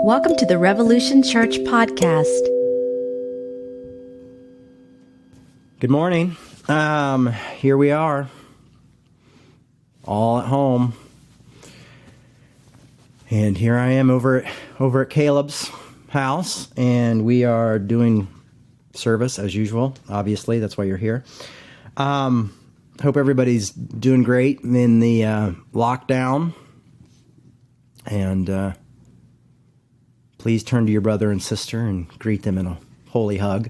Welcome to the Revolution Church podcast. Good morning. Here we are, all at home, and here I am over at Caleb's house, and we are doing service as usual. Obviously, that's why you're here. Hope everybody's doing great in the lockdown, and please turn to your brother and sister and greet them in a holy hug.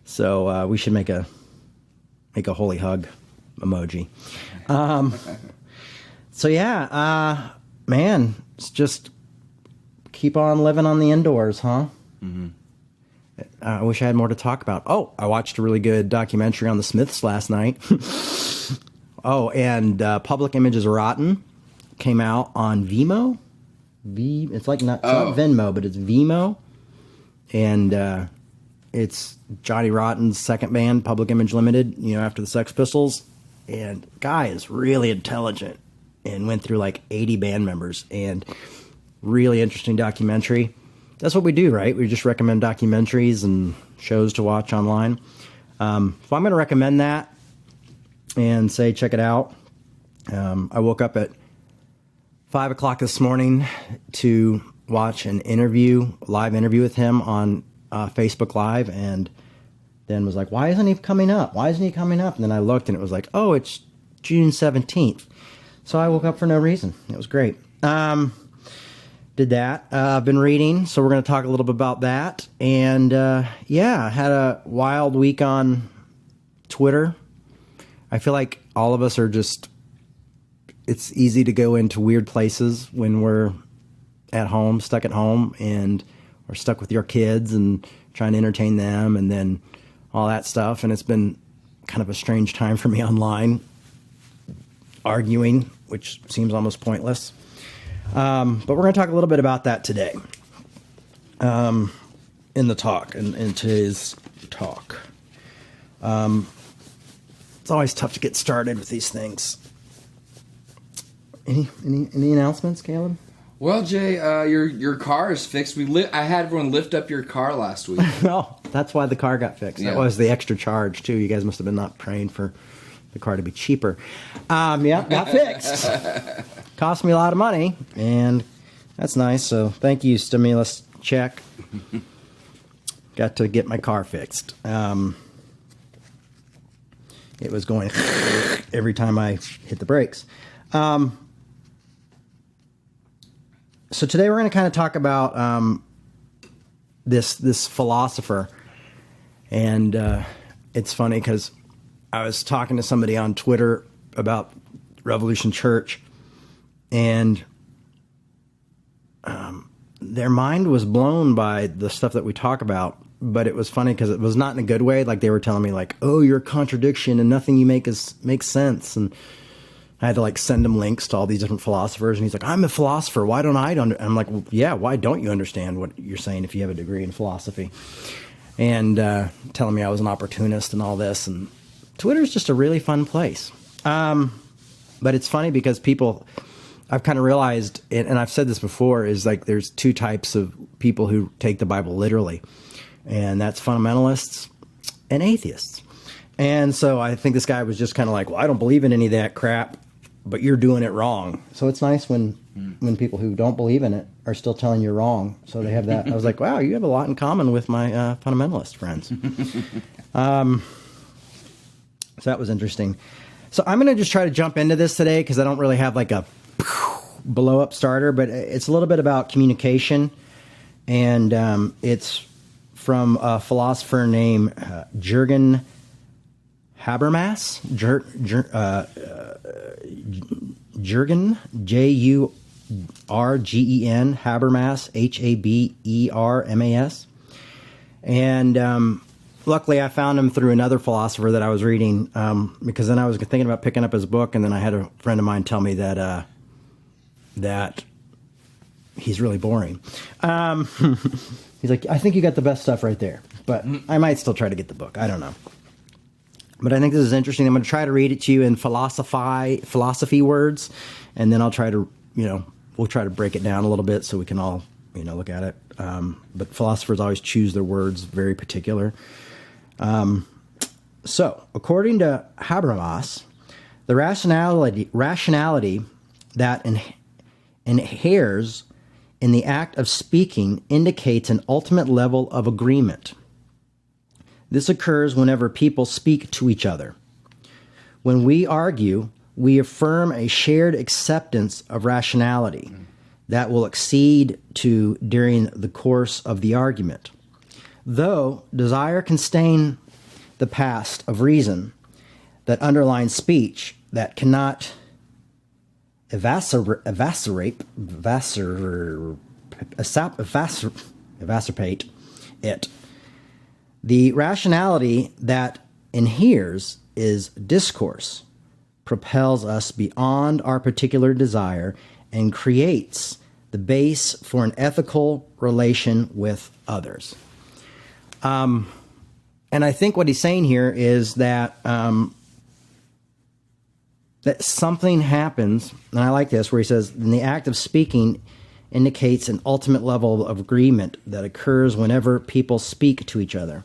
So we should make a holy hug emoji. So yeah, man, it's just keep on living on the indoors, huh? Mm-hmm. I wish I had more to talk about. Oh, I watched a really good documentary on the Smiths last night. Oh, and Public Image is Rotten came out on Vimeo. It's like not Venmo, but it's Vimeo, and it's Johnny Rotten's second band, Public Image Limited. You know, after the Sex Pistols, and guy is really intelligent and went through like 80 band members, and really interesting documentary. That's what we do, right? We just recommend documentaries and shows to watch online. So I'm going to recommend that and say check it out. I woke up at 5 o'clock this morning to watch an live interview with him on Facebook Live, and then was like, why isn't he coming up? And then I looked, and it was like, oh, it's June 17th. So I woke up for no reason. It was great. Did that. I've been reading, so we're going to talk a little bit about that. And yeah, had a wild week on Twitter. I feel like all of us are just, it's easy to go into weird places when we're at home, stuck at home, and we're stuck with your kids and trying to entertain them and then all that stuff. And it's been kind of a strange time for me online, arguing, which seems almost pointless. But we're going to talk a little bit about that today in the talk, in today's talk. It's always tough to get started with these things. Any announcements, Caleb? Well, Jay, your car is fixed. I had everyone lift up your car last week. Oh, that's why the car got fixed. Yeah. That was the extra charge, too. You guys must have been not praying for the car to be cheaper. Yeah, got fixed. Cost me a lot of money, and that's nice. So thank you, stimulus check. Got to get my car fixed. It was going every time I hit the brakes. So today we're going to kind of talk about this philosopher, and it's funny because I was talking to somebody on Twitter about Revolution Church, and their mind was blown by the stuff that we talk about. But it was funny because it was not in a good way. Like they were telling me, like, "Oh, you're a contradiction, and nothing you make makes sense." And I had to like send him links to all these different philosophers, and he's like, "I'm a philosopher. Why don't I?" I'm like, well, "Yeah, why don't you understand what you're saying if you have a degree in philosophy?" And telling me I was an opportunist and all this. And Twitter's just a really fun place. But it's funny because I've kind of realized, and I've said this before, is like there's two types of people who take the Bible literally, and that's fundamentalists and atheists. And so I think this guy was just kind of like, well, I don't believe in any of that crap, but you're doing it wrong. So it's nice when people who don't believe in it are still telling you wrong. So they have that. I was like, wow, you have a lot in common with my fundamentalist friends. So that was interesting. So I'm going to just try to jump into this today because I don't really have like a blow-up starter, but it's a little bit about communication. And it's from a philosopher named Jürgen Habermas. Jürgen, Jurgen, Habermas, Habermas. And luckily I found him through another philosopher that I was reading, because then I was thinking about picking up his book, and then I had a friend of mine tell me that he's really boring. He's like, I think you got the best stuff right there, but I might still try to get the book. I don't know. But I think this is interesting. I'm going to try to read it to you in philosophy words, and then I'll try to, we'll try to break it down a little bit so we can all, look at it. But philosophers always choose their words very particular. So, according to Habermas, the rationality that inheres in the act of speaking indicates an ultimate level of agreement. This occurs whenever people speak to each other. When we argue, we affirm a shared acceptance of rationality that will accede to during the course of the argument. Though desire can stain the past of reason that underlines speech that cannot evaporate it. The rationality that inheres is discourse, propels us beyond our particular desire, and creates the base for an ethical relation with others. And I think what he's saying here is that that something happens, and I like this, where he says, in the act of speaking indicates an ultimate level of agreement that occurs whenever people speak to each other.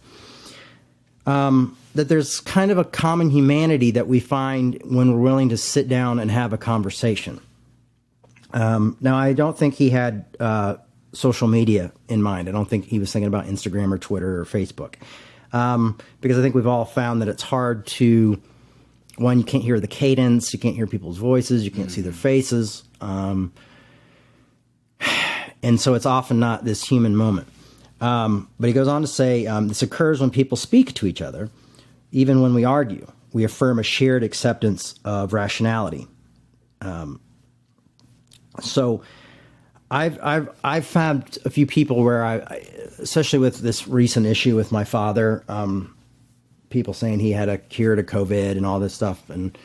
That there's kind of a common humanity that we find when we're willing to sit down and have a conversation. Now, I don't think he had social media in mind. I don't think he was thinking about Instagram or Twitter or Facebook. Because I think we've all found that it's hard to, one, you can't hear the cadence, you can't hear people's voices, you can't see their faces. And so it's often not this human moment. But he goes on to say, this occurs when people speak to each other, even when we argue. We affirm a shared acceptance of rationality. So I've found a few people where I especially with this recent issue with my father, people saying he had a cure to COVID and all this stuff, and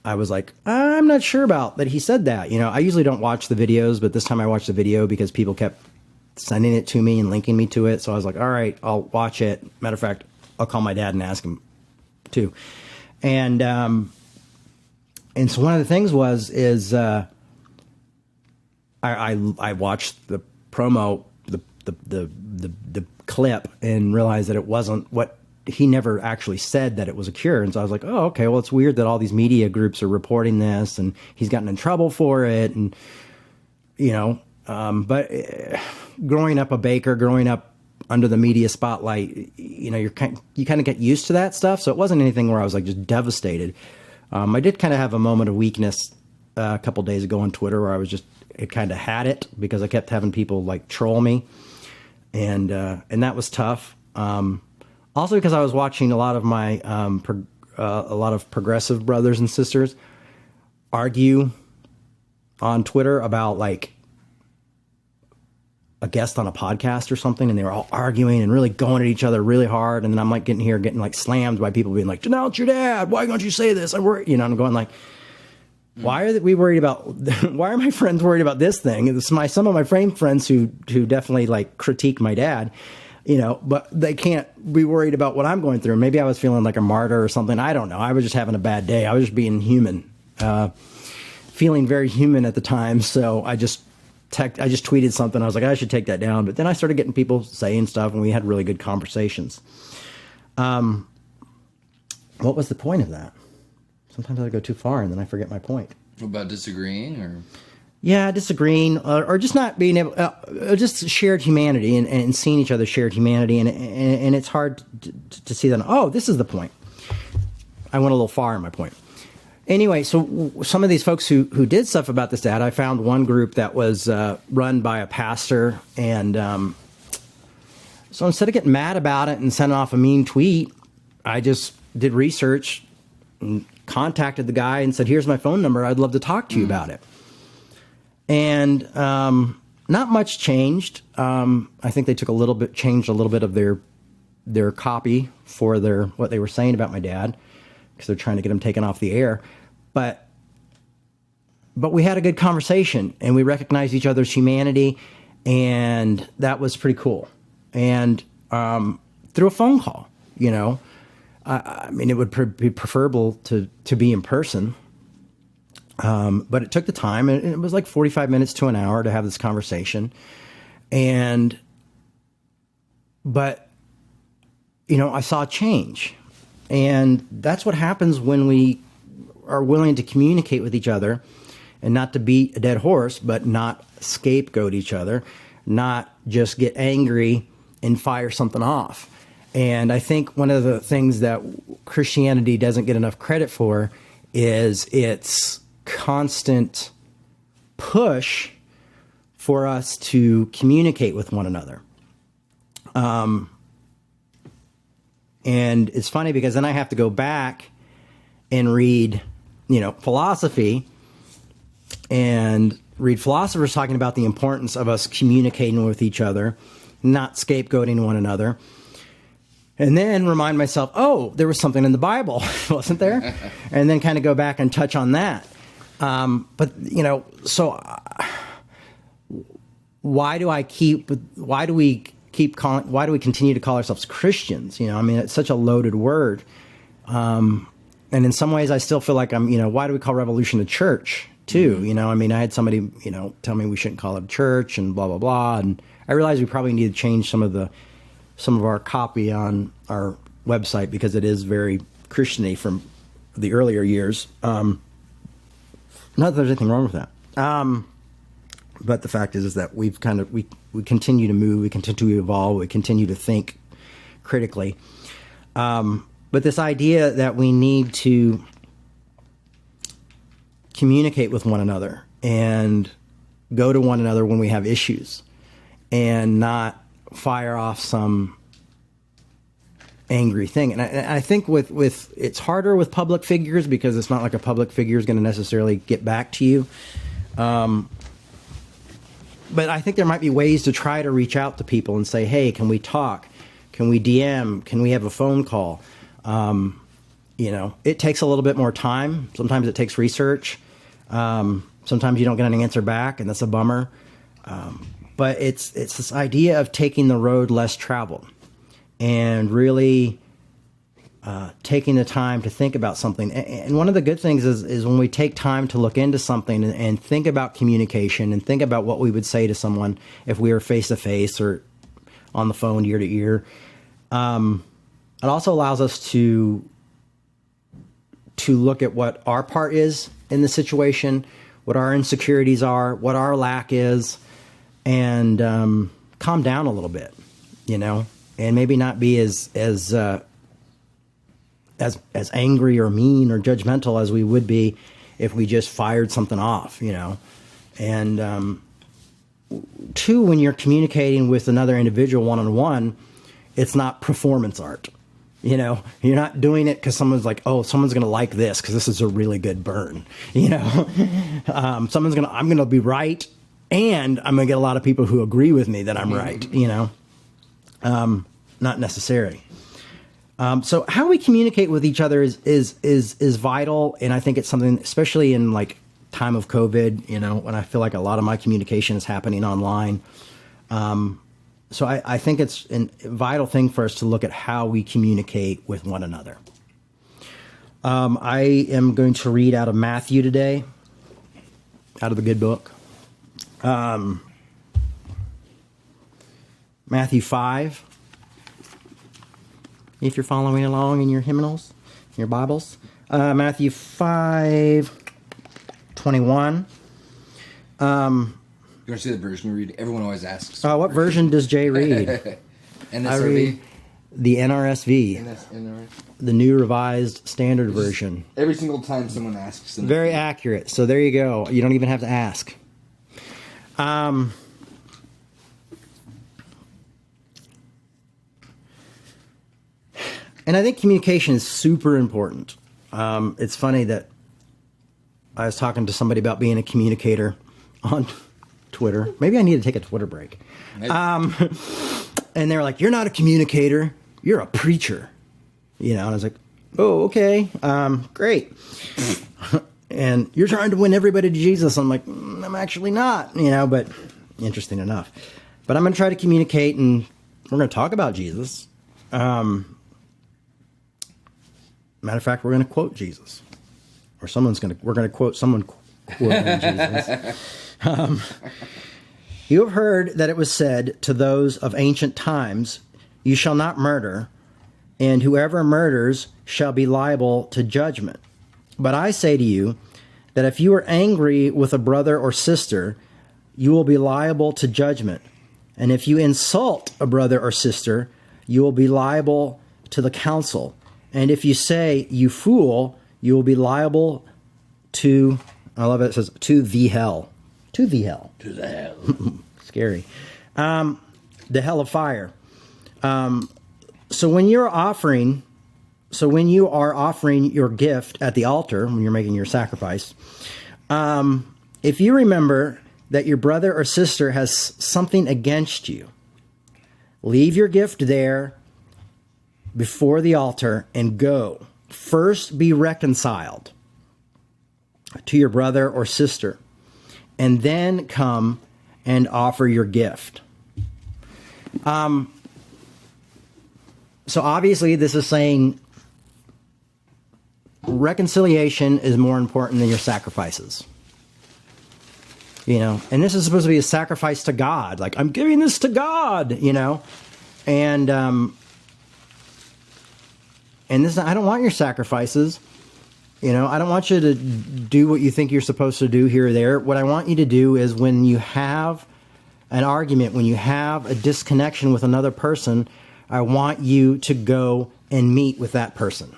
I was like, I'm not sure about that he said that. I usually don't watch the videos, but this time I watched the video because people kept sending it to me and linking me to it. So I was like, all right, I'll watch it. Matter of fact, I'll call my dad and ask him too. And so one of the things is I watched the promo, the clip, and realized that it wasn't what he never actually said, that it was a cure. And so I was like, oh, okay, well, it's weird that all these media groups are reporting this, and he's gotten in trouble for it. And, but growing up a baker, growing up under the media spotlight, you kind of get used to that stuff. So it wasn't anything where I was like just devastated. I did kind of have a moment of weakness a couple days ago on Twitter where it kind of had it because I kept having people like troll me, and that was tough. Also because I was watching a lot of my a lot of progressive brothers and sisters argue on Twitter about like a guest on a podcast or something, and they were all arguing and really going at each other really hard. And then I'm like getting like slammed by people being like, "Denounce your dad! Why don't you say this?" I'm going like, why are we worried about? Why are my friends worried about this thing? Some of my friends who definitely like critique my dad, but they can't be worried about what I'm going through. Maybe I was feeling like a martyr or something. I don't know. I was just having a bad day. I was just being human, feeling very human at the time. So I just tweeted something. I was like, I should take that down. But then I started getting people saying stuff, and we had really good conversations. What was the point of that? Sometimes I go too far and then I forget my point. About disagreeing, or? Yeah, disagreeing, or just not being able, just shared humanity and seeing each other shared humanity, and it's hard to see that. Oh, this is the point. I went a little far in my point. Anyway, so some of these folks who did stuff about this dad, I found one group that was run by a pastor, and so instead of getting mad about it and sending off a mean tweet, I just did research and contacted the guy and said, here's my phone number. I'd love to talk to you about it. And not much changed. I think they changed a little bit of their copy for what they were saying about my dad, because they're trying to get him taken off the air. But we had a good conversation, and we recognized each other's humanity, and that was pretty cool. And through a phone call, I mean, it would be preferable to be in person. But it took the time, and it was like 45 minutes to an hour to have this conversation. But, I saw change. And that's what happens when we are willing to communicate with each other, and not to beat a dead horse, but not scapegoat each other, not just get angry and fire something off. And I think one of the things that Christianity doesn't get enough credit for is its constant push for us to communicate with one another. And it's funny because then I have to go back and read, philosophy, and read philosophers talking about the importance of us communicating with each other, not scapegoating one another. And then remind myself, oh, there was something in the Bible, wasn't there? And then kind of go back and touch on that. But why do we continue to call ourselves Christians? It's such a loaded word. And in some ways I still feel like why do we call Revolution a church too? I had somebody, tell me we shouldn't call it a church and blah, blah, blah. And I realized we probably need to change some of our copy on our website because it is very Christian-y from the earlier years. Not that there's anything wrong with that. But the fact is that we continue to move, we continue to evolve, we continue to think critically. But this idea that we need to communicate with one another and go to one another when we have issues and not fire off some angry thing. And I think with it's harder with public figures because it's not like a public figure is going to necessarily get back to you. But I think there might be ways to try to reach out to people and say, hey, can we talk? Can we DM? Can we have a phone call? It takes a little bit more time. Sometimes it takes research. Sometimes you don't get an answer back, and that's a bummer. But it's this idea of taking the road less traveled and really taking the time to think about something. And one of the good things is when we take time to look into something and think about communication and think about what we would say to someone if we were face-to-face or on the phone ear to ear. It also allows us to look at what our part is in the situation, what our insecurities are, what our lack is, and calm down a little bit, and maybe not be as angry or mean or judgmental as we would be if we just fired something off, And two, when you're communicating with another individual one-on-one, it's not performance art. You're not doing it because someone's like, oh, someone's going to like this because this is a really good burn. I'm going to be right, and I'm going to get a lot of people who agree with me that I'm right. Not necessary. So how we communicate with each other is vital, and I think it's something, especially in like time of COVID. When I feel like a lot of my communication is happening online. So I think it's a vital thing for us to look at how we communicate with one another. I am going to read out of Matthew today, out of the good book. Matthew 5, if you're following along in your hymnals, your Bibles. Matthew 5:21. You want to see the version you read? Everyone always asks. What version does Jay read? NSRV? I read the NRSV, NRSV. the New Revised Standard Version. Every single time someone asks them. Very accurate. So there you go. You don't even have to ask. And I think communication is super important. It's funny that I was talking to somebody about being a communicator on Twitter. Maybe I need to take a Twitter break. And they were like, you're not a communicator, you're a preacher. And I was like, oh, okay, great. And you're trying to win everybody to Jesus. I'm like, I'm actually not, but interesting enough. But I'm going to try to communicate, and we're going to talk about Jesus. Matter of fact, we're going to quote Jesus, or we're going to quote someone quoting Jesus. You have heard that it was said to those of ancient times, you shall not murder, and whoever murders shall be liable to judgment. But I say to you that if you are angry with a brother or sister, you will be liable to judgment. And if you insult a brother or sister, you will be liable to the council. And if you say, you fool, you will be liable to, I love it, it says, to the hell. To the hell. To the hell. Scary. The hell of fire. So when you are offering your gift at the altar, when you're making your sacrifice, if you remember that your brother or sister has something against you, leave your gift there before the altar and go. First be reconciled to your brother or sister, and then come and offer your gift. So obviously this is saying reconciliation is more important than your sacrifices. You know, and this is supposed to be a sacrifice to God. Like, I'm giving this to God, you know, and this, I don't want your sacrifices. You know, I don't want you to do what you think you're supposed to do here or there. What I want you to do is, when you have an argument, when you have a disconnection with another person, I want you to go and meet with that person.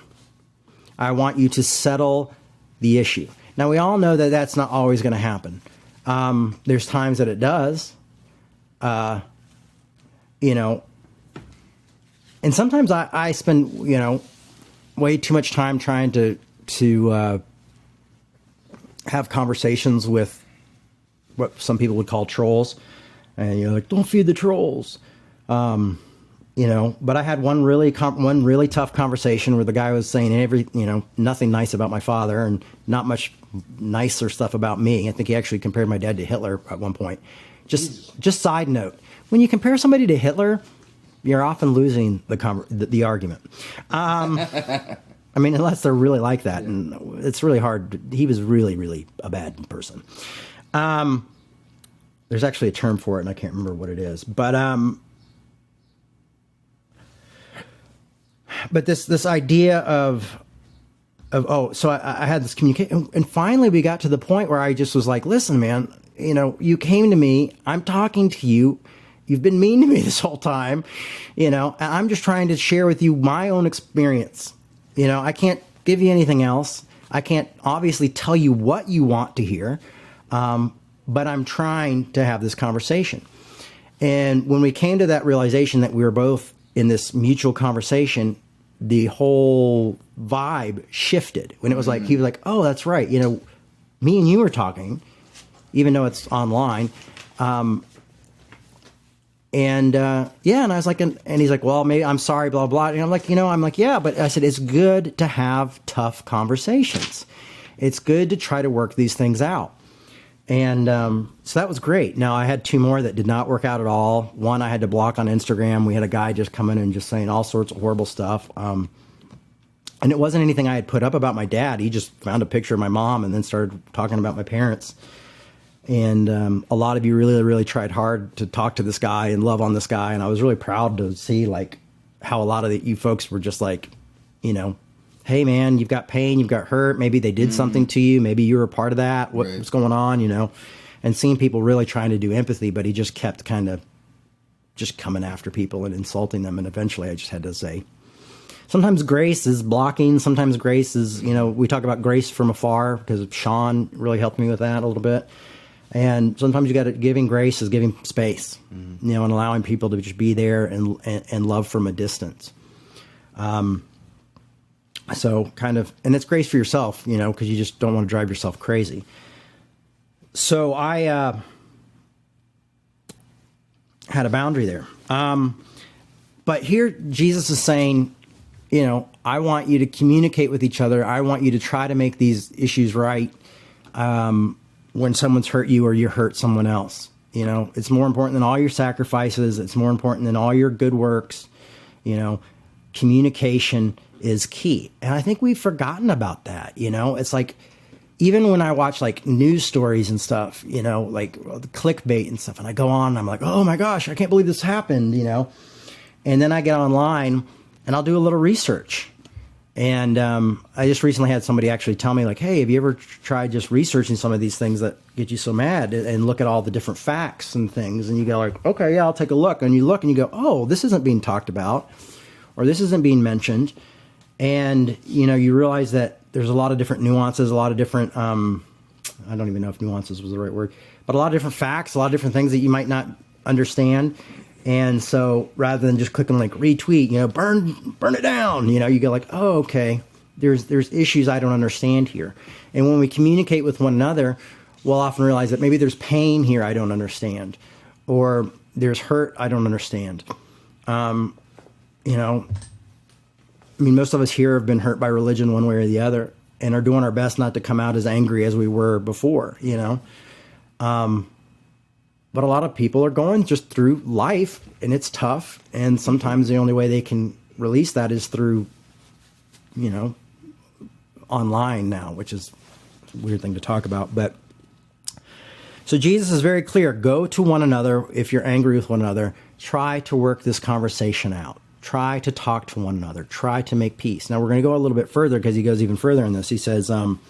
I want you to settle the issue. Now, we all know that that's not always going to happen. There's times that it does, you know, and sometimes I spend, you know, way too much time trying to have conversations with what some people would call trolls, and you're like, don't feed the trolls, you know. But I had one really tough conversation where the guy was saying nothing nice about my father and not much nicer stuff about me. I think he actually compared my dad to Hitler at one point. Just side note, when you compare somebody to Hitler, you're often losing the argument. I mean, unless they're really like that, and it's really hard. He was really, really a bad person. There's actually a term for it, and I can't remember what it is. But this idea of so I had this communication, and finally we got to the point where I just was like, listen, man, you know, you came to me, I'm talking to you, you've been mean to me this whole time, you know, and I'm just trying to share with you my own experience. You know, I can't give you anything else. I can't obviously tell you what you want to hear, but I'm trying to have this conversation. And when we came to that realization that we were both in this mutual conversation, the whole vibe shifted. When it was like, he was like, oh, that's right. You know, me and you were talking, even though it's online. And I was like, and he's like, well, maybe I'm sorry, blah, blah. And I'm like, yeah, but I said, it's good to have tough conversations. It's good to try to work these things out. And so that was great. Now, I had two more that did not work out at all. One I had to block on Instagram. We had a guy just come in and just saying all sorts of horrible stuff. And it wasn't anything I had put up about my dad. He just found a picture of my mom and then started talking about my parents. And a lot of you really, really tried hard to talk to this guy and love on this guy. And I was really proud to see, like, how a lot of you folks were just like, you know, hey, man, you've got pain, you've got hurt. Maybe they did something to you. Maybe you were a part of that. What's going on, you know? And seeing people really trying to do empathy, but he just kept kind of just coming after people and insulting them. And eventually I just had to say, sometimes grace is blocking. Sometimes grace is, you know, we talk about grace from afar because Sean really helped me with that a little bit. And sometimes you got to, giving grace is giving space, you know, and allowing people to just be there and love from a distance. So kind of, and it's grace for yourself, you know, because you just don't want to drive yourself crazy. So I had a boundary there. But here Jesus is saying, you know, I want you to communicate with each other. I want you to try to make these issues right when someone's hurt you or you hurt someone else. You know, it's more important than all your sacrifices. It's more important than all your good works. You know, communication is key. And I think we've forgotten about that. It's like, even when I watch like news stories and stuff, like the clickbait and stuff, and I go on and I'm like, oh my gosh, I can't believe this happened, and then I get online and I'll do a little research. And I just recently had somebody actually tell me, like, hey, have you ever tried just researching some of these things that get you so mad, and look at all the different facts and things? And you go like, okay, yeah, I'll take a look. And you look and you go, oh, this isn't being talked about, or this isn't being mentioned. And, you realize that there's a lot of different nuances, a lot of different, I don't even know if nuances was the right word, but a lot of different facts, a lot of different things that you might not understand. And so rather than just clicking like retweet, burn it down, you go like, oh, okay, there's issues I don't understand here. And when we communicate with one another, we'll often realize that maybe there's pain here I don't understand, or there's hurt I don't understand. Most of us here have been hurt by religion one way or the other, and are doing our best not to come out as angry as we were before, But a lot of people are going just through life, and it's tough. And sometimes the only way they can release that is through, online now, which is a weird thing to talk about. But so Jesus is very clear. Go to one another if you're angry with one another. Try to work this conversation out. Try to talk to one another. Try to make peace. Now we're going to go a little bit further, because he goes even further in this. He says, come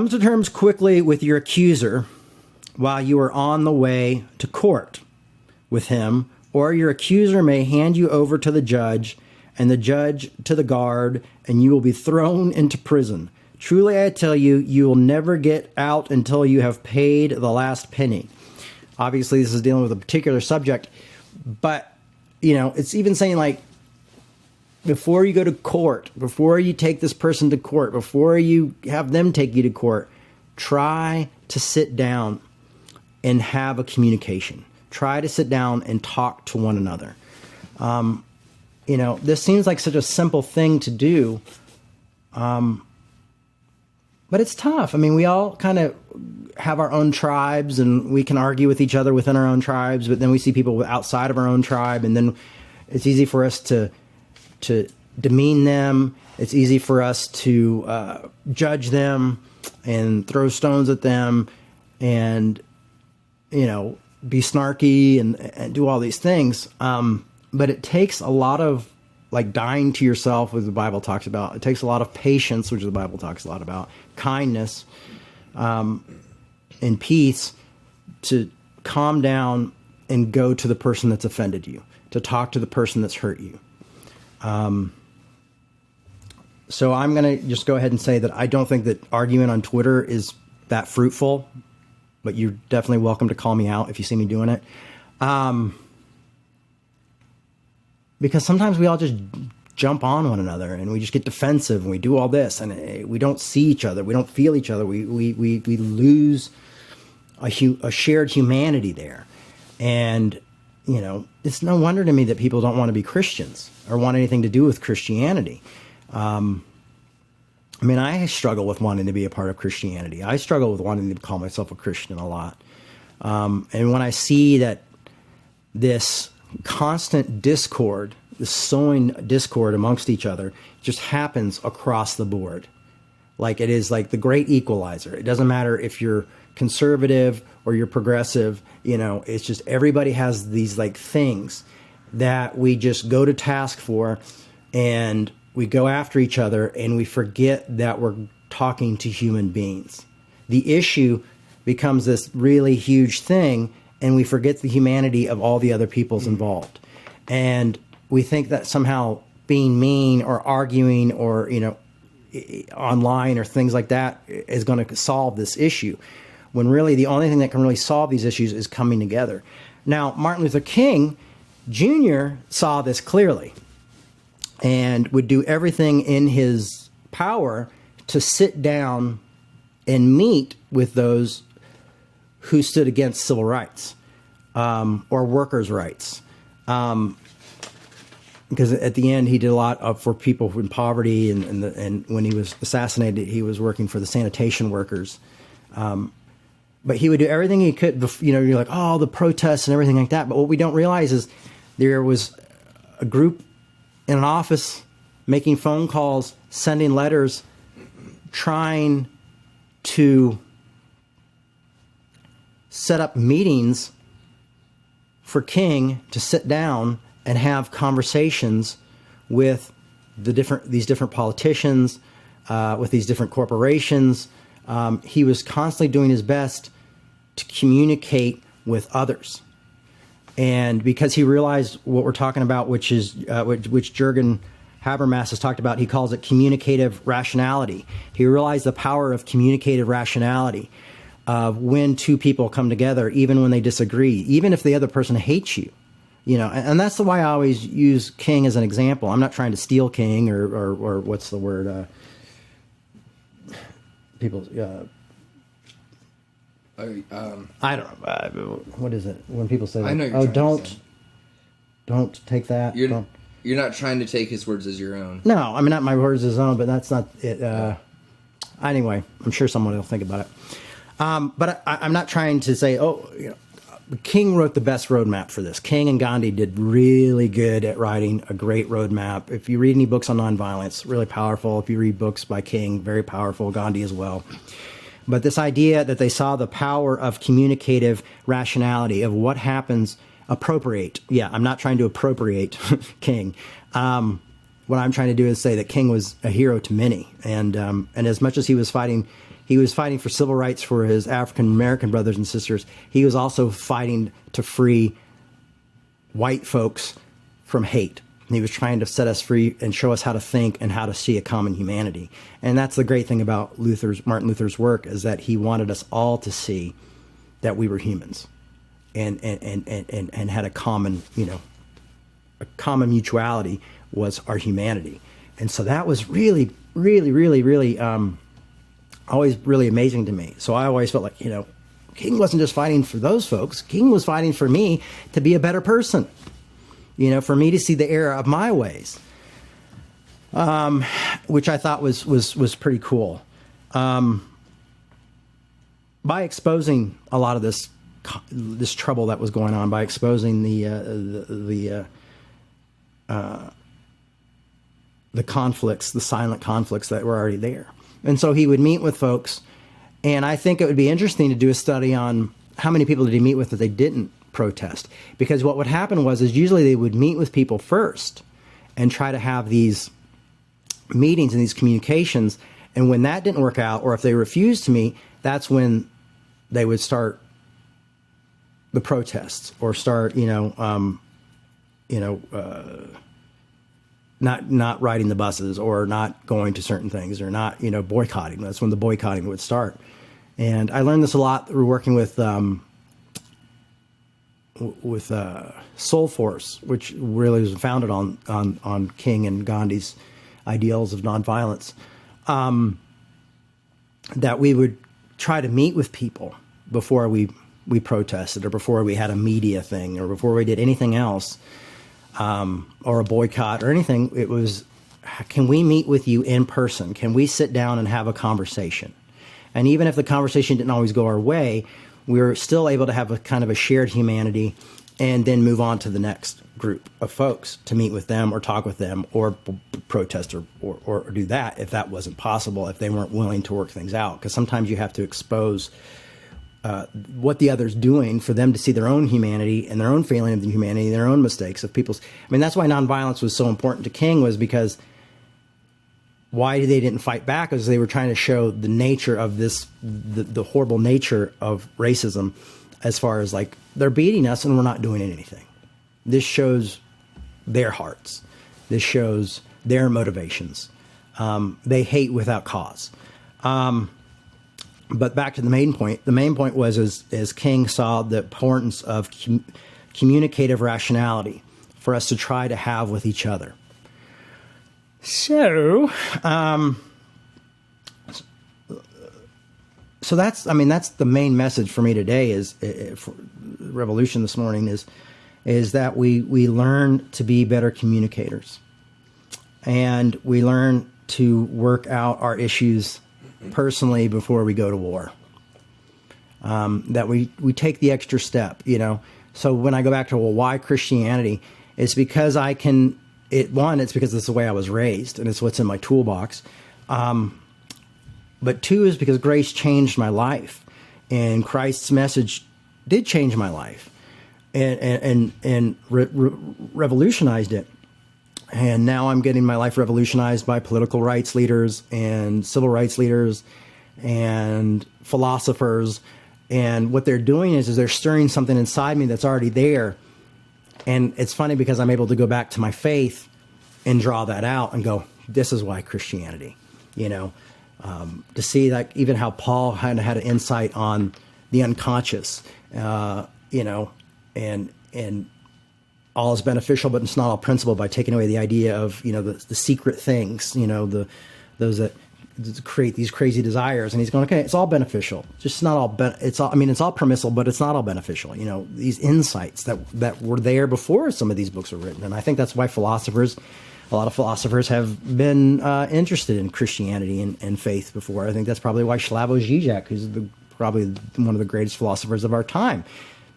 to terms quickly with your accuser while you are on the way to court with him, or your accuser may hand you over to the judge, and the judge to the guard, and you will be thrown into prison. Truly, I tell you, you will never get out until you have paid the last penny. Obviously, this is dealing with a particular subject, but, it's even saying, like, before you go to court, before you take this person to court, before you have them take you to court, try to sit down and have a communication. Try to sit down and talk to one another. This seems like such a simple thing to do, but it's tough. We all kind of have our own tribes, and we can argue with each other within our own tribes, but then we see people outside of our own tribe, and then it's easy for us to demean them. It's easy for us to judge them and throw stones at them, and be snarky and do all these things. But it takes a lot of dying to yourself, which the Bible talks about. It takes a lot of patience, which the Bible talks a lot about, kindness, and peace, to calm down and go to the person that's offended you, to talk to the person that's hurt you. So I'm going to just go ahead and say that I don't think that arguing on Twitter is that fruitful, but you're definitely welcome to call me out if you see me doing it. Because sometimes we all just jump on one another, and we just get defensive, and we do all this, and we don't see each other. We don't feel each other. We lose a shared humanity there. And, it's no wonder to me that people don't want to be Christians or want anything to do with Christianity. I struggle with wanting to be a part of Christianity. I struggle with wanting to call myself a Christian a lot. And when I see that this constant discord, this sowing discord amongst each other, just happens across the board. Like, it is like the great equalizer. It doesn't matter if you're conservative or you're progressive, it's just everybody has these things that we just go to task for, and we go after each other, and we forget that we're talking to human beings. The issue becomes this really huge thing, and we forget the humanity of all the other peoples involved. And we think that somehow being mean or arguing or, online or things like that is going to solve this issue, when really the only thing that can really solve these issues is coming together. Now, Martin Luther King Jr. saw this clearly and would do everything in his power to sit down and meet with those who stood against civil rights or workers' rights. Because at the end, he did a lot for people in poverty, and when he was assassinated, he was working for the sanitation workers. But he would do everything he could. You're like, oh, the protests and everything like that. But what we don't realize is there was a group in an office, making phone calls, sending letters, trying to set up meetings for King to sit down and have conversations with these different politicians, with these different corporations. He was constantly doing his best to communicate with others. And because he realized what we're talking about, which Jürgen Habermas has talked about, he calls it communicative rationality. He realized the power of communicative rationality of when two people come together, even when they disagree, even if the other person hates you. And that's why I always use King as an example. I'm not trying to steal King or what's the word? People. I don't know. What is it when people say, I know "Oh, don't take that." You're not trying to take his words as your own. No, I mean not my words as own, but that's not it. Anyway, I'm sure someone will think about it. But I'm not trying to say, King wrote the best roadmap for this. King and Gandhi did really good at writing a great roadmap. If you read any books on nonviolence, really powerful. If you read books by King, very powerful. Gandhi as well. But this idea that they saw the power of communicative rationality, of what happens, appropriate. Yeah, I'm not trying to appropriate King. What I'm trying to do is say that King was a hero to many. And as much as he was fighting for civil rights for his African American brothers and sisters, he was also fighting to free white folks from hate. And he was trying to set us free and show us how to think and how to see a common humanity. And that's the great thing about Martin Luther's work, is that he wanted us all to see that we were humans and had a common, a common mutuality was our humanity. And so that was really, really, really, really always really amazing to me. So I always felt like, King wasn't just fighting for those folks. King was fighting for me to be a better person, for me to see the error of my ways, which I thought was pretty cool. By exposing a lot of this trouble that was going on, by exposing the conflicts, the silent conflicts that were already there. And so he would meet with folks, and I think it would be interesting to do a study on how many people did he meet with that they didn't protest. Because what would happen is usually they would meet with people first and try to have these meetings and these communications, and when that didn't work out, or if they refused to meet, that's when they would start the protests or start, not riding the buses or not going to certain things or not, boycotting. That's when the boycotting would start. And I learned this a lot through working with Soul Force, which really was founded on King and Gandhi's ideals of nonviolence. That we would try to meet with people before we protested, or before we had a media thing, or before we did anything else. Or a boycott or anything. It was, can we meet with you in person? Can we sit down and have a conversation? And even if the conversation didn't always go our way, we were still able to have a kind of a shared humanity, and then move on to the next group of folks to meet with them or talk with them or protest or do that if that wasn't possible, if they weren't willing to work things out. Because sometimes you have to expose what the other's doing for them to see their own humanity and their own failing of the humanity, their own mistakes of people's. I mean, that's why nonviolence was so important to King, was because why they didn't fight back is they were trying to show the nature of this, the horrible nature of racism, as far as like, they're beating us and we're not doing anything. This shows their hearts. This shows their motivations. They hate without cause. But back to the main point. The main point was as King saw the importance of communicative rationality for us to try to have with each other. So that's the main message for me today. Is for Revolution this morning is that we learn to be better communicators, and we learn to work out our issues personally before we go to war. That we take the extra step, So when I go back to, why Christianity? It's because I can it's because it's the way I was raised, and it's what's in my toolbox. But two is because grace changed my life, and Christ's message did change my life, and revolutionized it. And now I'm getting my life revolutionized by political rights leaders and civil rights leaders and philosophers. And what they're doing is they're stirring something inside me that's already there. And it's funny because I'm able to go back to my faith and draw that out and go, this is why Christianity, to see like even how Paul had an insight on the unconscious, and all is beneficial, but it's not all principle, by taking away the idea of, the secret things, those that create these crazy desires. And he's going, okay, it's all beneficial. Just not all, it's all permissible, but it's not all beneficial. These insights that were there before some of these books were written. And I think that's why a lot of philosophers have been interested in Christianity and faith before. I think that's probably why Slavoj Žižek, who's probably one of the greatest philosophers of our time,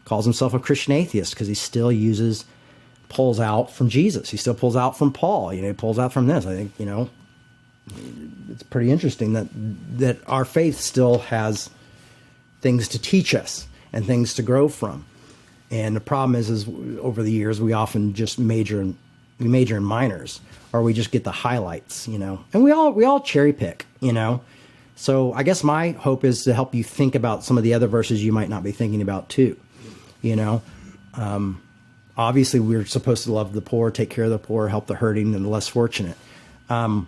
calls himself a Christian atheist, because he still pulls out from Jesus. He still pulls out from Paul. He pulls out from this. I think, it's pretty interesting that our faith still has things to teach us and things to grow from. And the problem is over the years, we often just major in minors, or we just get the highlights, and we all cherry pick, So I guess my hope is to help you think about some of the other verses you might not be thinking about too, Obviously, we're supposed to love the poor, take care of the poor, help the hurting and the less fortunate. But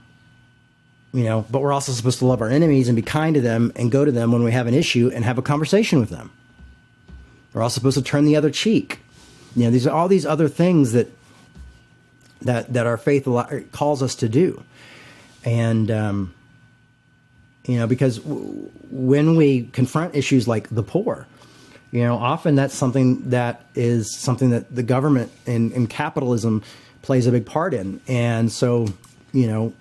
we're also supposed to love our enemies and be kind to them and go to them when we have an issue and have a conversation with them. We're also supposed to turn the other cheek. These are all these other things that our faith calls us to do. And, because when we confront issues like the poor, often that's something that the government and capitalism plays a big part in. And so,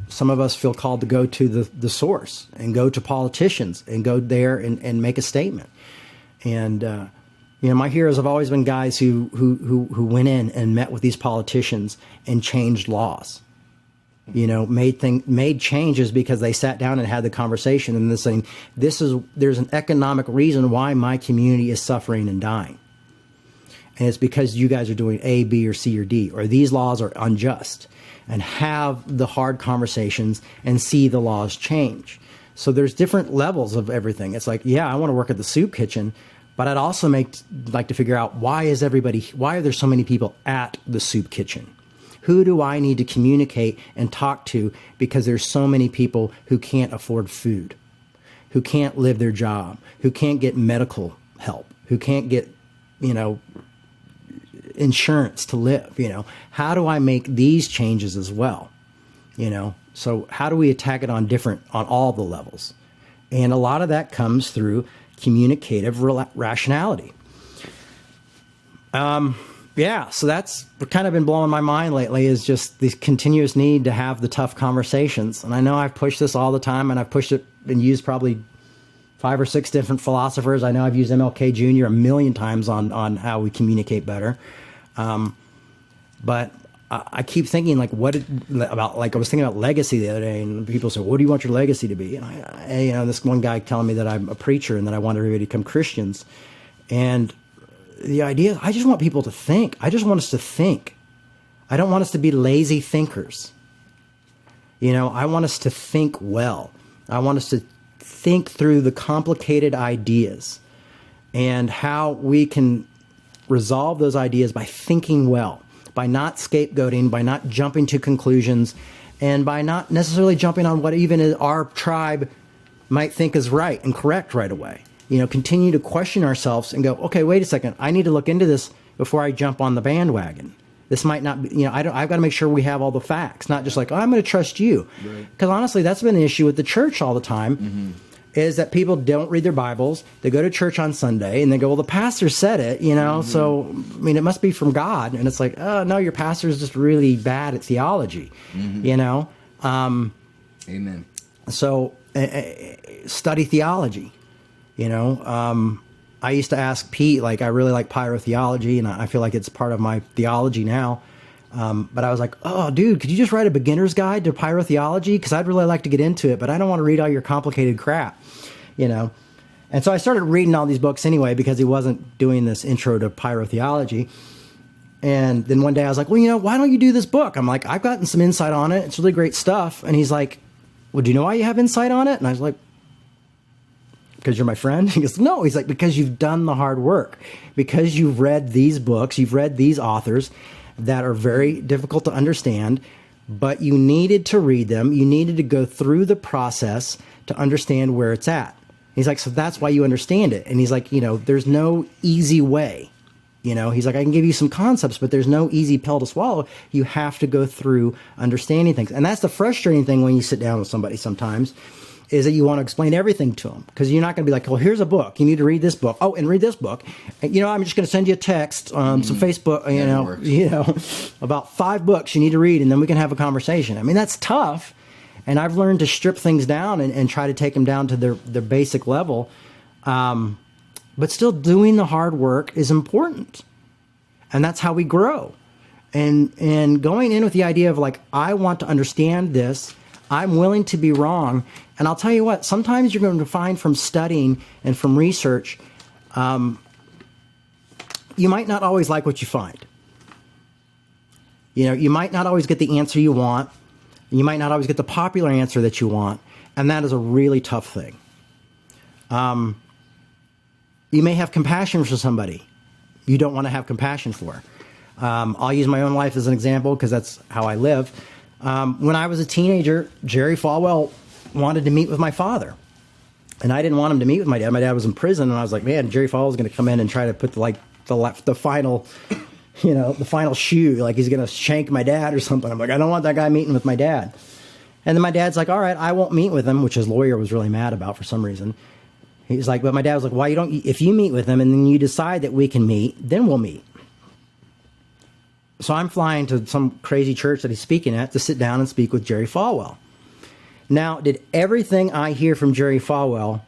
some of us feel called to go to the source and go to politicians and go there and make a statement. And, my heroes have always been guys who went in and met with these politicians and changed laws. Made changes because they sat down and had the conversation, and they're saying, there's an economic reason why my community is suffering and dying. And it's because you guys are doing A, B, or C, or D, or these laws are unjust, and have the hard conversations and see the laws change. So there's different levels of everything. It's like, yeah, I want to work at the soup kitchen, but I'd also like to figure out why are there so many people at the soup kitchen? Who do I need to communicate and talk to, because there's so many people who can't afford food, who can't live their job, who can't get medical help, who can't get, insurance to live, How do I make these changes as well? So how do we attack it on all the levels? And a lot of that comes through communicative rationality. So that's kind of been blowing my mind lately, is just this continuous need to have the tough conversations. And I know I've pushed this all the time, and I've pushed it and used probably 5 or 6 different philosophers. I know I've used MLK Jr. a million times on how we communicate better. But I keep thinking, I was thinking about legacy the other day, and people say, what do you want your legacy to be? And this one guy telling me that I'm a preacher and that I want everybody to become Christians. And the idea, I just want people to think. I just want us to think. I don't want us to be lazy thinkers. I want us to think well. I want us to think through the complicated ideas and how we can resolve those ideas by thinking well, by not scapegoating, by not jumping to conclusions, and by not necessarily jumping on what even our tribe might think is right and correct right away. Continue to question ourselves and go, okay, wait a second, I need to look into this before I jump on the bandwagon. This might not be, I've got to make sure we have all the facts, not just like, I'm going to trust you. Because honestly, that's been an issue with the church all the time, is that people don't read their Bibles. They go to church on Sunday and they go, well, the pastor said it, so, it must be from God. And it's like, oh, no, your pastor is just really bad at theology, Amen. So study theology. I used to ask Pete, I really like pyrotheology, and I feel like it's part of my theology now. But I was like, oh, dude, could you just write a beginner's guide to pyrotheology? Because I'd really like to get into it, but I don't want to read all your complicated crap, you know? And so I started reading all these books anyway, because he wasn't doing this intro to pyrotheology. And then one day I was like, well, you know, why don't you do this book? I'm like, I've gotten some insight on it. It's really great stuff. And he's like, well, do you know why you have insight on it? And I was like, because you're my friend? He goes, no. He's like, because you've done the hard work. Because you've read these books, you've read these authors that are very difficult to understand, but you needed to read them. You needed to go through the process to understand where it's at. He's like, so that's why you understand it. And he's like, you know, there's no easy way. You know, he's like, I can give you some concepts, but there's no easy pill to swallow. You have to go through understanding things. And that's the frustrating thing when you sit down with somebody sometimes, is that you want to explain everything to them, because you're not going to be like, well, here's a book. You need to read this book. Oh, and read this book. And, you know, I'm just going to send you a text, some Facebook, you know, about 5 books you need to read, and then we can have a conversation. I mean, that's tough. And I've learned to strip things down and try to take them down to their basic level. But still doing the hard work is important. And that's how we grow. And going in with the idea of like, I want to understand this. I'm willing to be wrong. And I'll tell you what, sometimes you're going to find from studying and from research, you might not always like what you find. You know, you might not always get the answer you want. You might not always get the popular answer that you want. And that is a really tough thing. You may have compassion for somebody you don't want to have compassion for. I'll use my own life as an example because that's how I live. When I was a teenager, Jerry Falwell wanted to meet with my father. And I didn't want him to meet with my dad. My dad was in prison, and I was like, man, Jerry Falwell's going to come in and try to put the final, you know, the final shoe. Like he's going to shank my dad or something. I'm like, I don't want that guy meeting with my dad. And then my dad's like, all right, I won't meet with him, which his lawyer was really mad about for some reason. He's like, but my dad was like, why you don't, if you meet with him and then you decide that we can meet, then we'll meet. So I'm flying to some crazy church that he's speaking at to sit down and speak with Jerry Falwell. Now, did everything I hear from Jerry Falwell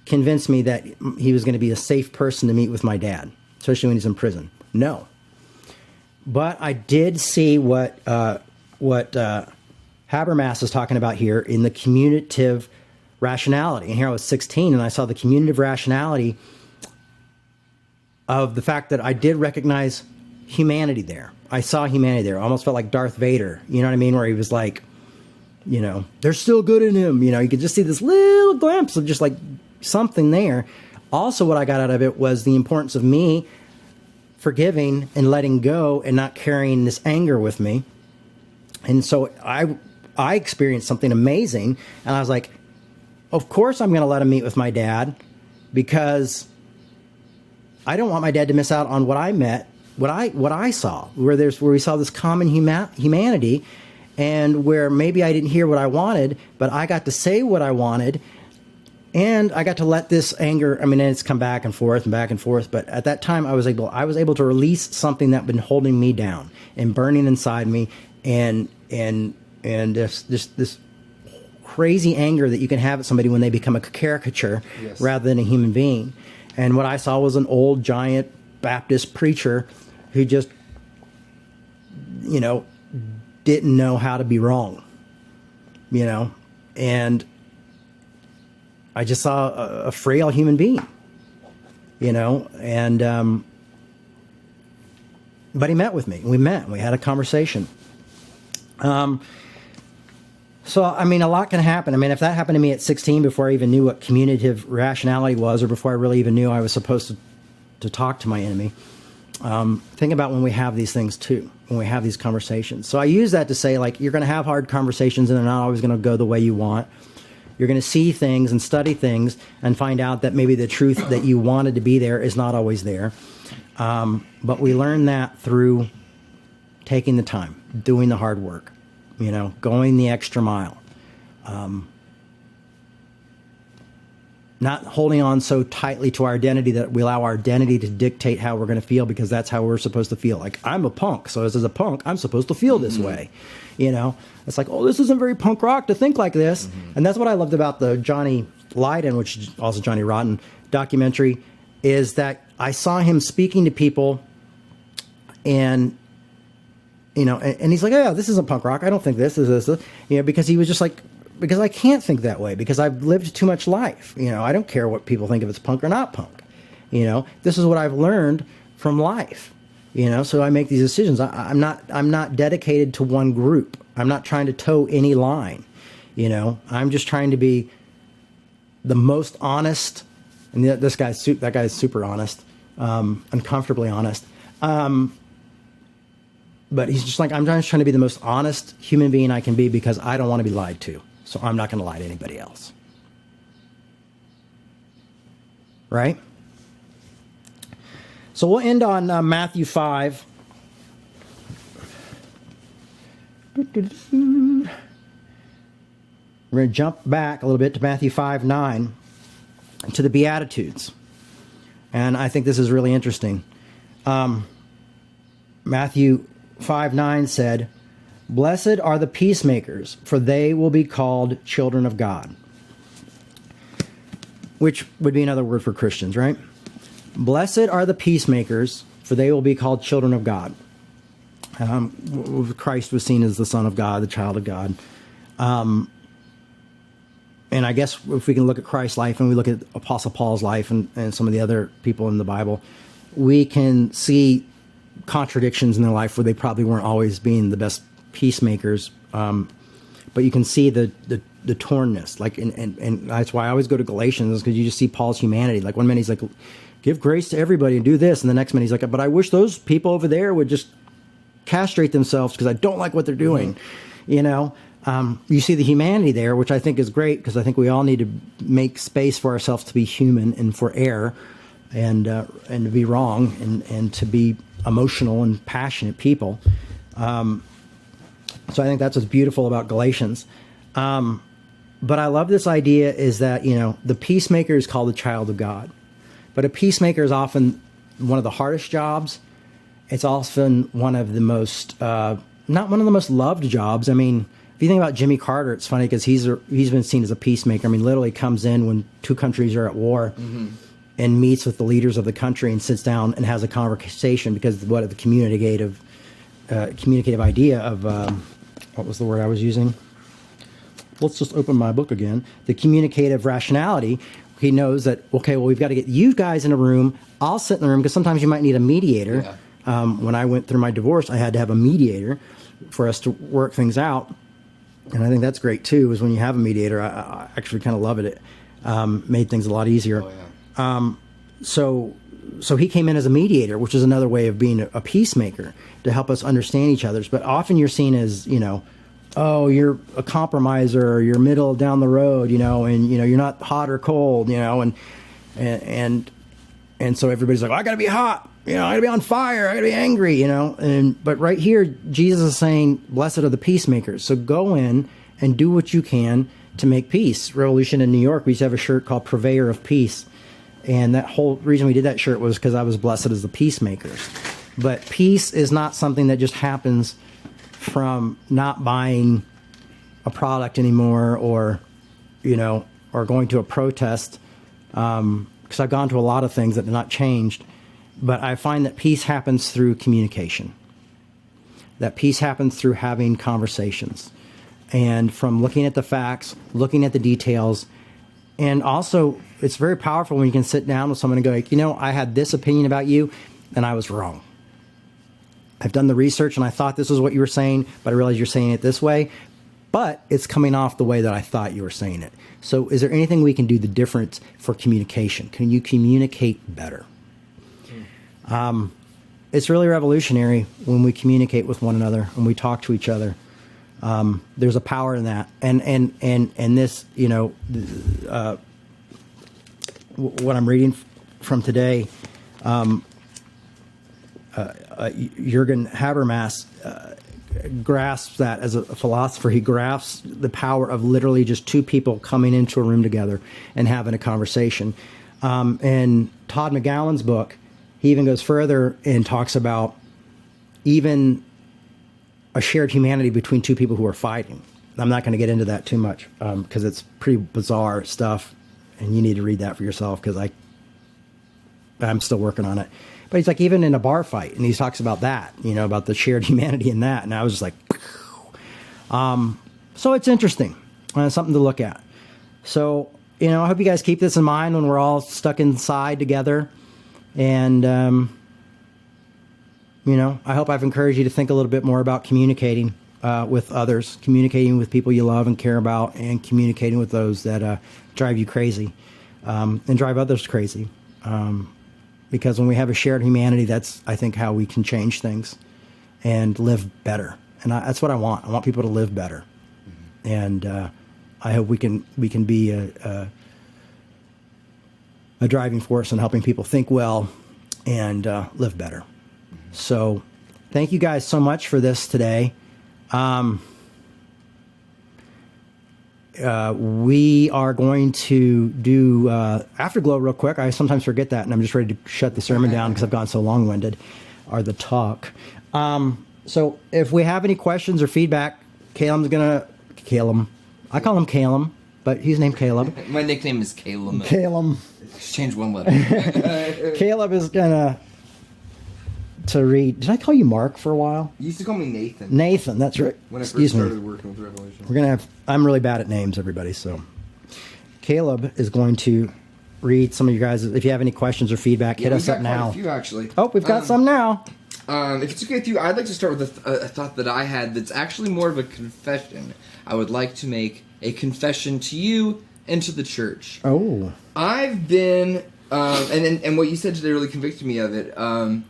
convince me that he was going to be a safe person to meet with my dad, especially when he's in prison? No. But I did see what Habermas is talking about here in the commutative rationality. And here I was 16, and I saw the commutative rationality of the fact that I did recognize humanity there. I saw humanity there. I almost felt like Darth Vader, you know what I mean? Where he was like, you know, there's still good in him. You know, you could just see this little glimpse of just like something there. Also, what I got out of it was the importance of me forgiving and letting go and not carrying this anger with me. And so I experienced something amazing, and I was like, of course I'm going to let him meet with my dad, because I don't want my dad to miss out on what I met, what I saw, where we saw this common humanity, and where maybe I didn't hear what I wanted, but I got to say what I wanted, and I got to let this anger, I mean, it's come back and forth, but at that time I was able to release something that had been holding me down and burning inside me, and this crazy anger that you can have at somebody when they become a caricature, yes, rather than a human being. And what I saw was an old giant Baptist preacher who just, you know, didn't know how to be wrong, you know, and I just saw a frail human being, you know, and but he met with me. We had a conversation. So, I mean, a lot can happen. I mean, if that happened to me at 16 before I even knew what commutative rationality was, or before I really even knew I was supposed to talk to my enemy, think about when we have these things too, when we have these conversations. So I use that to say, like, you're going to have hard conversations and they're not always going to go the way you want. You're going to see things and study things and find out that maybe the truth that you wanted to be there is not always there. But we learn that through taking the time, doing the hard work. You know, going the extra mile, not holding on so tightly to our identity that we allow our identity to dictate how we're going to feel, because that's how we're supposed to feel. Like, I'm a punk, so as a punk, I'm supposed to feel this way. You know, it's like, oh, this isn't very punk rock to think like this. Mm-hmm. And that's what I loved about the Johnny Lydon, which is also Johnny Rotten documentary, is that I saw him speaking to people and and he's like, oh, yeah, this isn't punk rock. I don't think this is this, because he was just like, because I can't think that way because I've lived too much life. I don't care what people think if it's punk or not punk. This is what I've learned from life. So I make these decisions. I'm not dedicated to one group. I'm not trying to toe any line. I'm just trying to be the most honest. And that guy's super honest, uncomfortably honest. But he's just like, I'm just trying to be the most honest human being I can be because I don't want to be lied to. So I'm not going to lie to anybody else. Right? So we'll end on Matthew 5. We're going to jump back a little bit to Matthew 5:9 to the Beatitudes. And I think this is really interesting. Matthew 5:9 said, "Blessed are the peacemakers, for they will be called children of God." Which would be another word for Christians, right? Blessed are the peacemakers, for they will be called children of God. Christ was seen as the Son of God, the child of God. And I guess if we can look at Christ's life and we look at Apostle Paul's life and some of the other people in the Bible, we can see contradictions in their life where they probably weren't always being the best peacemakers. But you can see the tornness, and that's why I always go to Galatians, because you just see Paul's humanity. Like one minute he's like, give grace to everybody and do this, and the next minute he's like, but I wish those people over there would just castrate themselves because I don't like what they're doing. You see the humanity there, which I think is great, because I think we all need to make space for ourselves to be human and for error and to be wrong and to be emotional and passionate people. So I think that's what's beautiful about Galatians. But I love this idea is that, the peacemaker is called the child of God. But a peacemaker is often one of the hardest jobs. It's often one of the most, not one of the most loved jobs. I mean, if you think about Jimmy Carter, it's funny because he's been seen as a peacemaker. I mean, literally comes in when two countries are at war and meets with the leaders of the country and sits down and has a conversation because of what the communicative idea of, what was the word I was using? Let's just open my book again. The communicative rationality. He knows that, okay, well, we've got to get you guys in a room. I'll sit in the room because sometimes you might need a mediator. Yeah. When I went through my divorce, I had to have a mediator for us to work things out. And I think that's great, too, is when you have a mediator. I actually kind of love it. It made things a lot easier. Oh, yeah. So he came in as a mediator, which is another way of being a peacemaker, to help us understand each other. But often you're seen as, oh, you're a compromiser, or you're middle down the road, and, you're not hot or cold, and so everybody's like, well, I got to be hot, I got to be on fire, I got to be angry, but right here, Jesus is saying, blessed are the peacemakers. So go in and do what you can to make peace. Revolution in New York, we used to have a shirt called Purveyor of Peace. And that whole reason we did that shirt was because I was blessed as the peacemakers. But peace is not something that just happens from not buying a product anymore or going to a protest. Because I've gone to a lot of things that have not changed. But I find that peace happens through communication. That peace happens through having conversations. And from looking at the facts, looking at the details. And also, it's very powerful when you can sit down with someone and go, I had this opinion about you, and I was wrong. I've done the research, and I thought this was what you were saying, but I realized you're saying it this way. But it's coming off the way that I thought you were saying it. So is there anything we can do the difference for communication? Can you communicate better? It's really revolutionary when we communicate with one another, when we talk to each other. There's a power in that. And this, what I'm reading from today, Jürgen Habermas grasps that as a philosopher. He grasps the power of literally just two people coming into a room together and having a conversation. In Todd McGowan's book, he even goes further and talks about even a shared humanity between two people who are fighting. I'm not going to get into that too much because it's pretty bizarre stuff, and you need to read that for yourself because I'm still working on it. But he's like, even in a bar fight, and he talks about that, about the shared humanity in that. And I was just like, so it's interesting. Something to look at. So, I hope you guys keep this in mind when we're all stuck inside together. And, I hope I've encouraged you to think a little bit more about communicating with others, communicating with people you love and care about, and communicating with those that drive you crazy and drive others crazy. Because when we have a shared humanity, that's, I think, how we can change things and live better. And that's what I want. I want people to live better. Mm-hmm. And I hope we can be a driving force in helping people think well and live better. Mm-hmm. So thank you guys so much for this today. We are going to do Afterglow real quick. I sometimes forget that, and I'm just ready to shut the sermon down because I've gone so long-winded, or the talk. So if we have any questions or feedback, Caleb, I call him Caleb, but he's named Caleb. My nickname is Caleb. Just change one letter. Caleb is gonna read. Did I call you Mark for a while? You used to call me Nathan. Nathan, that's right. When I first started working with Revelation. I'm really bad at names, everybody. So Caleb is going to read some of you guys. If you have any questions or feedback, hit us up now. A few, actually. Oh, we've got some now. If it's okay with you, I'd like to start with a thought that I had that's actually more of a confession. I would like to make a confession to you and to the church. Oh. I've been, and what you said today really convicted me of it, and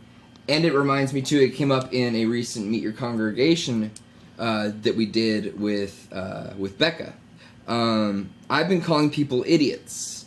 it reminds me, too, it came up in a recent Meet Your Congregation that we did with Becca. I've been calling people idiots.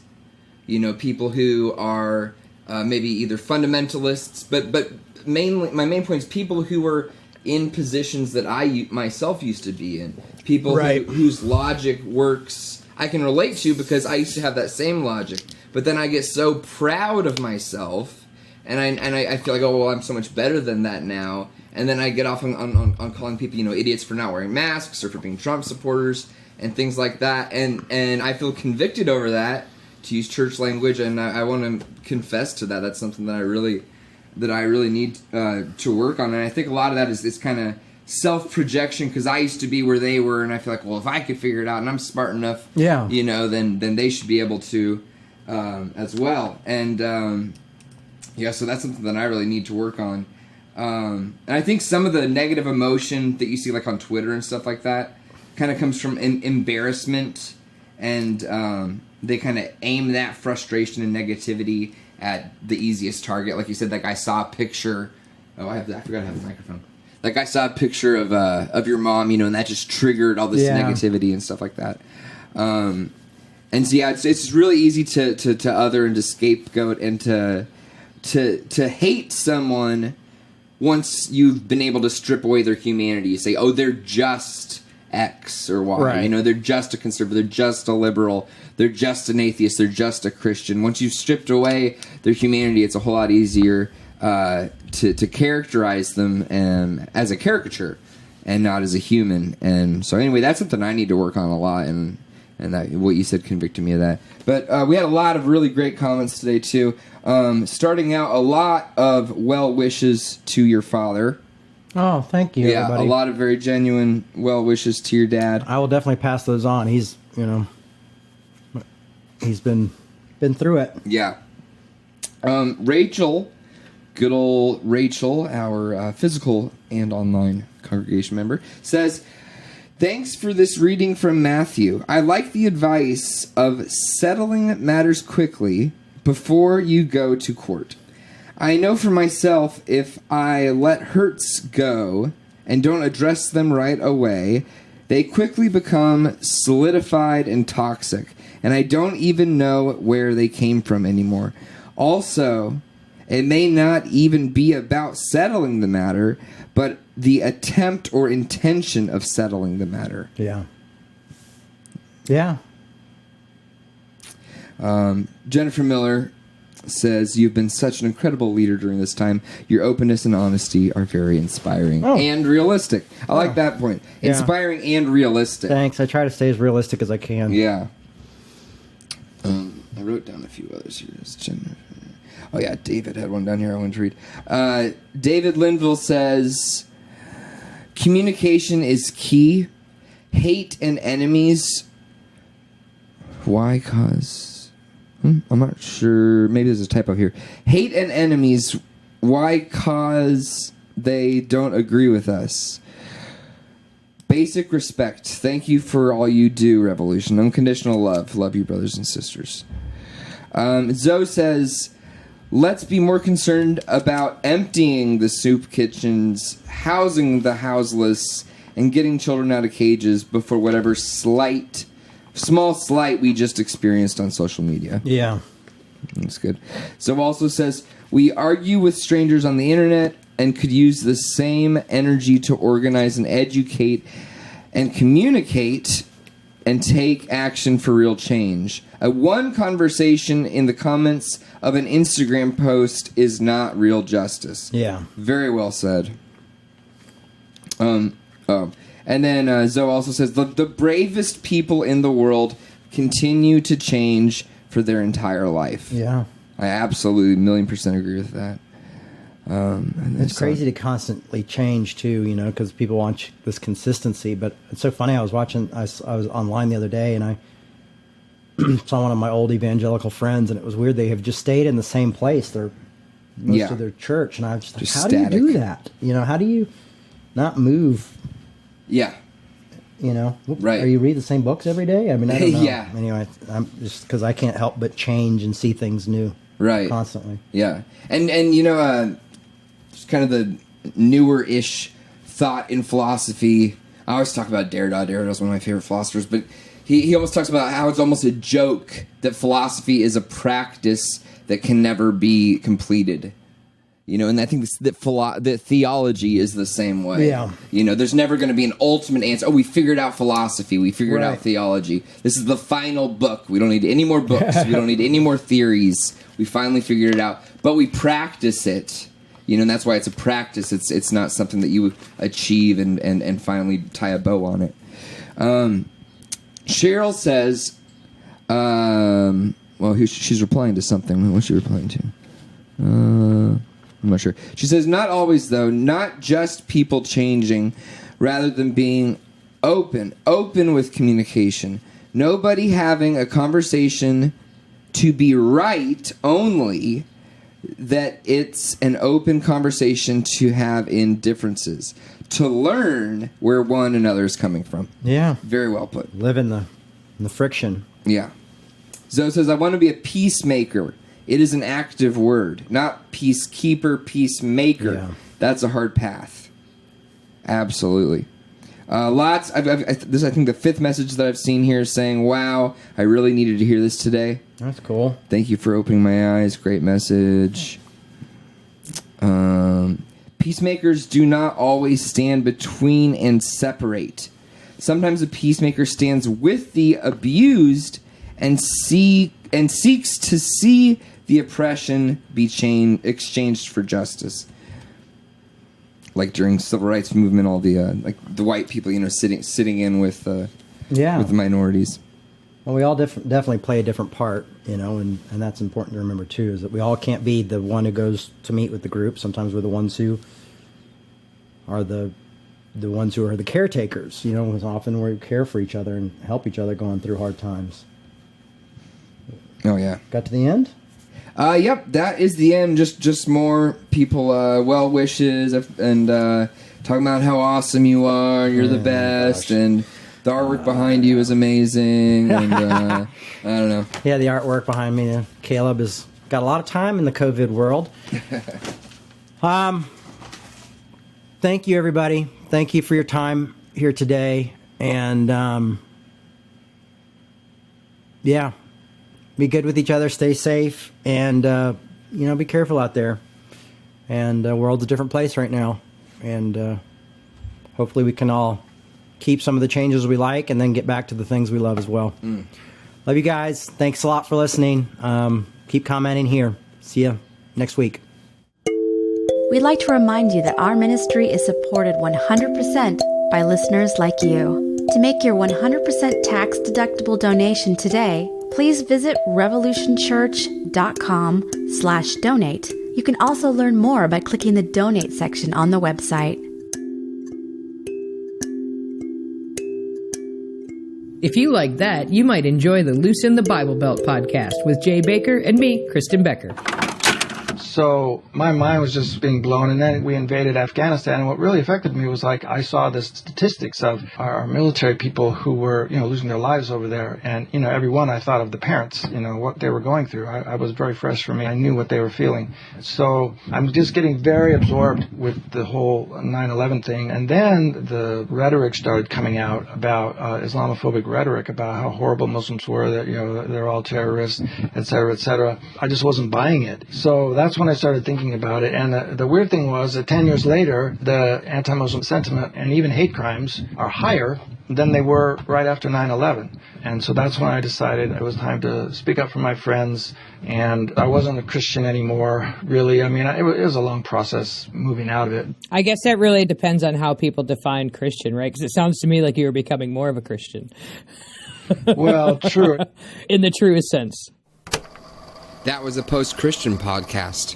People who are maybe either fundamentalists, but mainly, my main point is people who are in positions that I myself used to be in. People whose logic works, I can relate to because I used to have that same logic. But then I get so proud of myself, and I feel like, oh, well, I'm so much better than that now. And then I get off on calling people, idiots for not wearing masks or for being Trump supporters and things like that. And I feel convicted over that, to use church language, and I want to confess to that. That's something that I really need to work on. And I think a lot of that is kind of self-projection, because I used to be where they were, and I feel like, well, if I could figure it out and I'm smart enough, then they should be able to as well. And so that's something that I really need to work on. And I think some of the negative emotion that you see like on Twitter and stuff like that kind of comes from embarrassment, and they kind of aim that frustration and negativity at the easiest target. Like you said, like I saw a picture. I forgot to have the microphone. Like I saw a picture of your mom, and that just triggered all this negativity and stuff like that. And so it's really easy to other and to scapegoat and to hate someone once you've been able to strip away their humanity. You say, oh, they're just X or Y. Right. They're just a conservative. They're just a liberal. They're just an atheist. They're just a Christian. Once you've stripped away their humanity, it's a whole lot easier to characterize them as a caricature and not as a human. And so anyway, that's something I need to work on a lot, and that what you said convicted me of that. But we had a lot of really great comments today too. Starting out, a lot of well wishes to your father. Oh, thank you, everybody. A lot of very genuine well wishes to your dad. I will definitely pass those on. He's been through it. Yeah. Rachel, good old Rachel, our physical and online congregation member, says, thanks for this reading from Matthew. I like the advice of settling matters quickly before you go to court. I know for myself, if I let hurts go and don't address them right away, they quickly become solidified and toxic, and I don't even know where they came from anymore. Also, it may not even be about settling the matter, but the attempt or intention of settling the matter. Yeah. Yeah. Jennifer Miller says, you've been such an incredible leader during this time. Your openness and honesty are very inspiring and realistic. I like that point. Yeah. Inspiring and realistic. Thanks. I try to stay as realistic as I can. Yeah. I wrote down a few others here. Oh, yeah, David had one down here I wanted to read. David Linville says, communication is key. Hate and enemies. Why? Cause... I'm not sure. Maybe there's a typo here. Hate and enemies. Why? Cause they don't agree with us. Basic respect. Thank you for all you do, Revolution. Unconditional love. Love you, brothers and sisters. Zoe says, let's be more concerned about emptying the soup kitchens, housing the houseless, and getting children out of cages before whatever small slight we just experienced on social media. Yeah. That's good. Zoe also says, we argue with strangers on the internet and could use the same energy to organize and educate and communicate and take action for real change. One conversation in the comments of an Instagram post is not real justice. Yeah. Very well said. And then Zoe also says, the bravest people in the world continue to change for their entire life. Yeah. I absolutely 1,000,000% agree with that. And it's crazy to constantly change too, you know, because people want this consistency. But it's so funny. I was online the other day, and I saw one of my old evangelical friends, and it was weird. They have just stayed in the same place. They're most of their church, and I was just like, how static. do you do that? You know, how do you not move? Yeah. You know, right? Or you read the same books every day? I mean, I don't know. Yeah. Anyway, I'm just because I can't help but change and see things new, right? Constantly. Yeah, and you know, just kind of the newer-ish thought in philosophy. I always talk about Derrida. Derrida's one of my favorite philosophers, but he almost talks about how it's almost a joke that philosophy is a practice that can never be completed. You know, and I think that theology is the same way. Yeah. You know, there's never going to be an ultimate answer. Oh, we figured out philosophy. We figured out theology. This is the final book. We don't need any more books. We don't need any more theories. We finally figured it out. But we practice it. You know, and that's why it's a practice. It's not something that you achieve and finally tie a bow on it. Cheryl says, well, she's replying to something. What's she replying to? I'm not sure. She says, not always, though. Not just people changing, rather than being open with communication. Nobody having a conversation to be right only, that it's an open conversation to have in differences, to learn where one another is coming from. Yeah. Very well put. Live in the friction. Yeah. Zoe says, I want to be a peacemaker. It is an active word, not peacekeeper, peacemaker. Yeah. That's a hard path. Absolutely. Lots. This, I think, the fifth message that I've seen here is saying, wow, I really needed to hear this today. That's cool. Thank you for opening my eyes. Great message. Peacemakers do not always stand between and separate. Sometimes a peacemaker stands with the abused and seeks to see the oppression be exchanged for justice. Like during civil rights movement, all the like the white people, you know, sitting in with the minorities. Well, we all definitely play a different part, you know, and that's important to remember too. Is that we all can't be the one who goes to meet with the group. Sometimes we're the ones who are the ones who are the caretakers. You know, because often we care for each other and help each other going through hard times. Oh yeah. Got to the end? Yep, that is the end. Just more people, well wishes and talking about how awesome you are. You're the best, and the artwork behind you is amazing. And I don't know. Yeah, the artwork behind me. Caleb has got a lot of time in the COVID world. Thank you, everybody. Thank you for your time here today, and yeah. Be good with each other, stay safe, and, you know, be careful out there. And the world's a different place right now. And hopefully we can all keep some of the changes we like and then get back to the things we love as well. Love you guys. Thanks a lot for listening. Keep commenting here. See you next week. We'd like to remind you that our ministry is supported 100% by listeners like you. To make your 100% tax-deductible donation today, please visit revolutionchurch.com/donate. You can also learn more by clicking the donate section on the website. If you like that, you might enjoy the Loosen the Bible Belt podcast with Jay Bakker and me, Kristen Becker. So my mind was just being blown, and then we invaded Afghanistan, and what really affected me was I saw the statistics of our military people who were, losing their lives over there, and, every one I thought of the parents, what they were going through. I was very fresh for me. I knew what they were feeling. So I'm just getting very absorbed with the whole 9/11 thing, and then the rhetoric started coming out about Islamophobic rhetoric about how horrible Muslims were, that, they're all terrorists, et cetera, et cetera. I just wasn't buying it. So that's when I started thinking about it. And the weird thing was that 10 years later, the anti-Muslim sentiment and even hate crimes are higher than they were right after 9/11. And so that's when I decided it was time to speak up for my friends. And I wasn't a Christian anymore, really. I mean, it was a long process moving out of it. I guess that really depends on how people define Christian, right? Because it sounds to me like you were becoming more of a Christian. Well, true. In the truest sense. That was a post-Christian podcast.